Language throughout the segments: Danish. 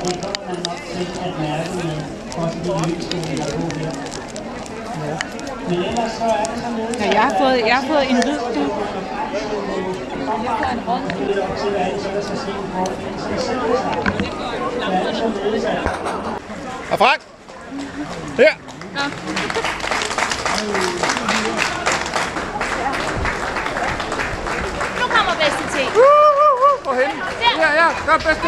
det kommer man nok til at mærke med også de løsninger, der er på her. Men ellers så er det sådan noget... Ja, jeg har fået en hvid klub. Jeg har en rød klub. Det er op til, hvad det så der skal ske på. Og Frank! Her! Nå. Nu kommer bedste til. Hvorhen? Ja, gør bedste!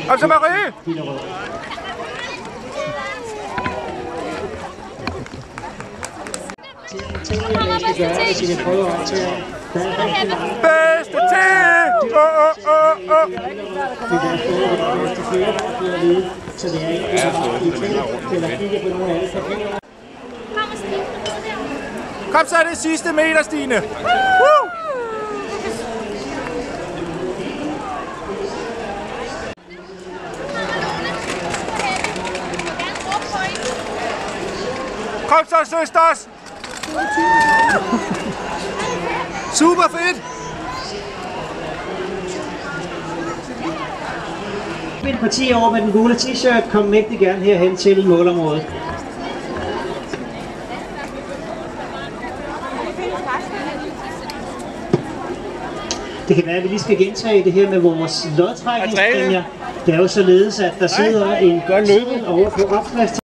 Kom så, Marie! Bedste til! Kom så, det sidste meter, Stine! Kom så, søsters! Super fedt! Mit parti over med den gule t-shirt, kom mægtig gerne herhen til målområdet. Det kan være, at vi lige skal gentage det her med vores lodtrækningspræmier. Det er jo således, at der sidder en godt løbet over på opslags